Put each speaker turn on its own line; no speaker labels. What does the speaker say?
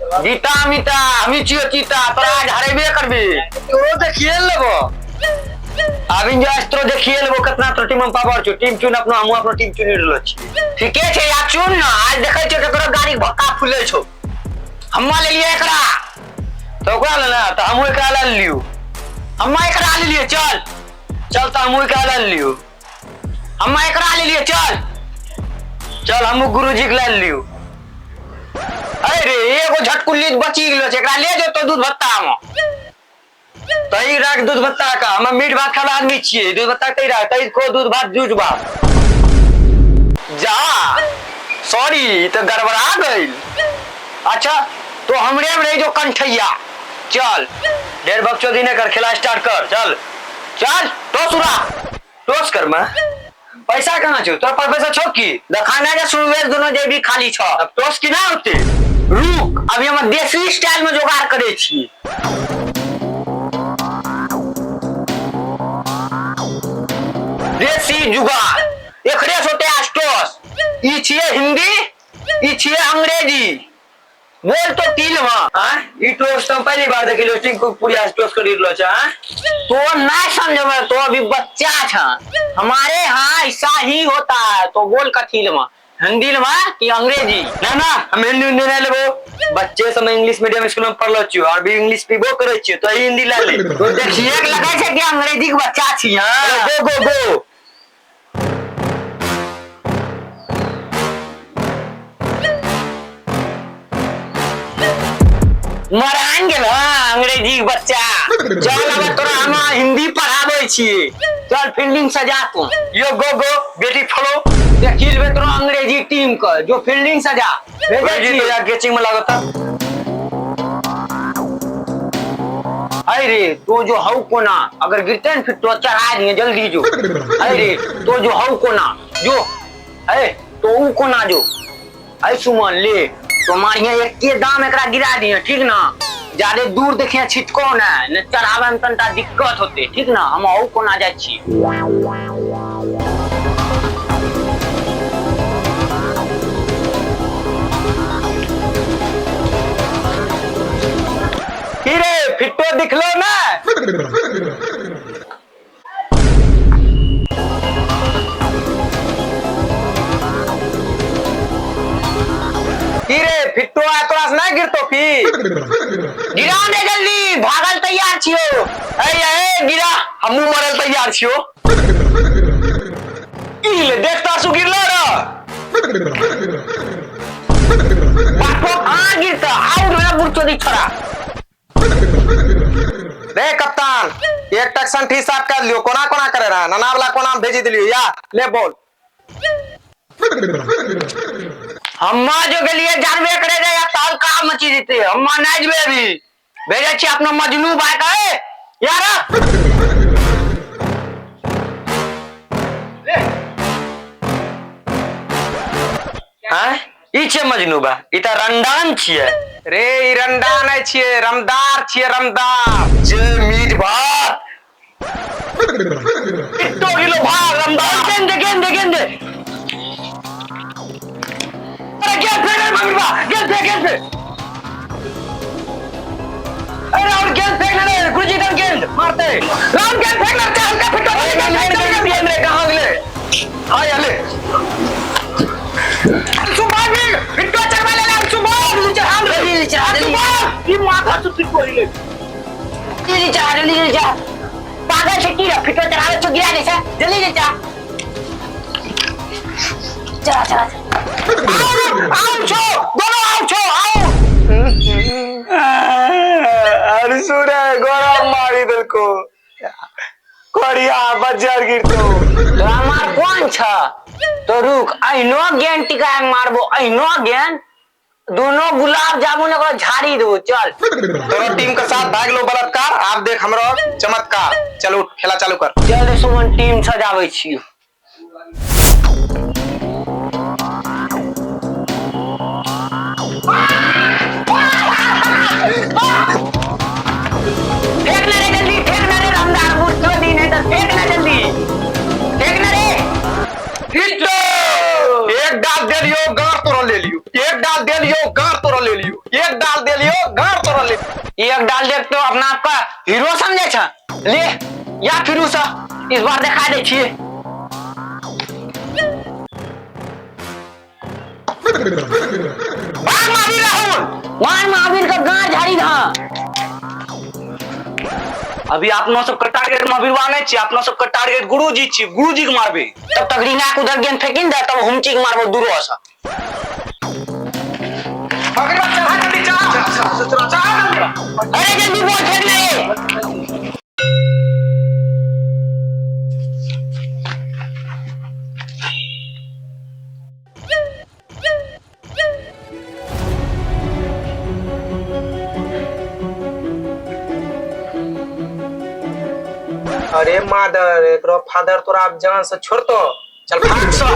जीता मीता हमी चियो चीता तोरा आज हरेबे करबे तो देखिए लेबो अभी जो अस्त्रो देखिए लेबो कितना तो टीम में पावर छ टीम चुन अपनो हम अपनो टीम चुनि रहलो छी ठीके छै या चुन न आज देखै छ केकरो गाड़ी भक्का फुले छौ हम्मा ले लिए एकरा तो ओकरा ले ना तो हम एकरा ले लियो हम्मा एकरा ले लिए चल चल त हम एकरा ले लियो हम्मा एकरा ले लिए चल चल हम गुरुजी के ले लियो अरे एगो झटकुल्ली बची गेलो छै एकरा ले जो तो दूध भत्ता में तई राख दूध भत्ता का हम मीठ भात खाला आदमी छियै दूध भत्ता तई राख तई को दूध भात जूझ भात जा सॉरी तो गड़बड़ा गइल अच्छा तो हमरे में रही जो कंठैया चल डेढ़ बकचोदी ने कर खेला स्टार्ट कर चल चल टोस उड़ा टोस कर मैं पैसा कहां छौ तोर पर पैसा छौ की दखाना के सुवेश दोनों जे भी खाली छ अब टोस की ना होते रुक अभी हम देसी स्टाइल में जुगाड़ करे छी देसी जुगाड़ एकरे सोते टोस ई छिए हिंदी ई छिए अंग्रेजी बोल तो टील हां ई टोस तो पहली बार देखिलो टिंग को पूरी टोस कर दिलो छ तो ना समझ तो अभी बच्चा छ हमारे यहाँ ऐसा ही होता है तो बोल कथील में हिंदी में कि अंग्रेजी ना ना हम हिंदी नहीं लेबो बच्चे सब इंग्लिश मीडियम स्कूल में पढ़लो छियो और भी इंग्लिश पीबो करे छियो तो हिंदी ले ले तो देखिए लगे छै कि अंग्रेजी के बच्चा छी हां गो गो गो मरान गेल अंग्रेजी के बच्चा चल अब तोरा हम हिंदी पढ़ाबै छी चल फील्डिंग सजा तू यो गो गो बेटी फॉलो देखिल बे तोरा अंग्रेजी टीम का जो फील्डिंग सजा भेजे छी तो या कैचिंग में लागता अरे तो जो हौ कोना अगर गिरते न फिर तो चढ़ा दिए जल्दी जो अरे तो जो हौ कोना जो ए तो ऊ कोना जो ऐ सुमन ले तो मारिया एक के दाम एकरा गिरा दिए ठीक ना ज्यादा दूर देखिए छिटको ना न चढ़ावे में तंटा दिक्कत होते ठीक ना हम औ कोना जाय छी हीरे फिट्टो दिखलो ना हीरे फिट्टो आ तोरा से ना गिरतो की गिरा दे जल्दी भागल तैयार छियो ए गिरा हमहु मरल तैयार छियो इले देखता सु गिरलो रे बापो आ गिरता आउट में बुरचोदी छोरा रे कप्तान एक टक्सन ठी साफ कर लियो कोना कोना करे रहा नाना वाला कोना भेजी दिलियो या ले बोल हम्मा जो गेलिए जानबे करे रे ताल का मची देते हम्मा नहीं जबे अभी भेजे छी अपना मजनू भाई का यार हां ई छे मजनू बा ई त रंडान छिए रे ई रंडान है छिए रमदार छिए रमदार जे मीट भात इतो किलो भात रमदार गेंदे गेंद फेंक मंगवा गेंद फेंक अरे और गेंद फेंक ले गुरुजी का गेंद मारते राम गेंद फेंक ले हल्का फिटो गेंद रे कहां गले हां याले सुभान भी फिटो चढ़वा ले सुभान नीचे हां नीचे ये माथा सुत्ती कोइले नीचे जा पागल छट्टी रे फिटो चढ़ावे तो गिरा दे से जल्दी जा चला आओ छो दोनों आओ छो आओ अरे सुरे गोरा मारी दिल को कोड़िया बजर गिरतो तो हमार कौन छ तो रुक अइनो गेन टिका मारबो अइनो गेन दोनों गुलाब जामुन को झाड़ी दो चल दोनों टीम के साथ भाग लो बलात्कार आप देख हमरो चमत्कार चलो खेला चालू कर चल सुमन टीम सजाबै छी एक डाल दे लियो गार तोरा ले लियो एक डाल दे लियो गार
तोरा ले लियो, एक डाल दे लियो गाड़ तोरा ले।
एक डाल देख तो अपना आपका हीरो समझे छ। ले या फिर सा इस बार दिखा दे छिए। भाग महावीर राहुल, वहां महावीर का गांड झाड़ी धा।
अभी अपना सबका टारगेट महावीरवा नहीं छी, अपना सबका टारगेट गुरुजी छी, गुरुजी के मारबे।
तब तक रीना को उधर गेंद फेंकिन दे, तब हम चीक मारबो दूरो सा। अरे जल्दी बॉल फेंक ले।
अरे मादर एकरो फादर तोरा अब जान से छोड़तो, चल भाग सा।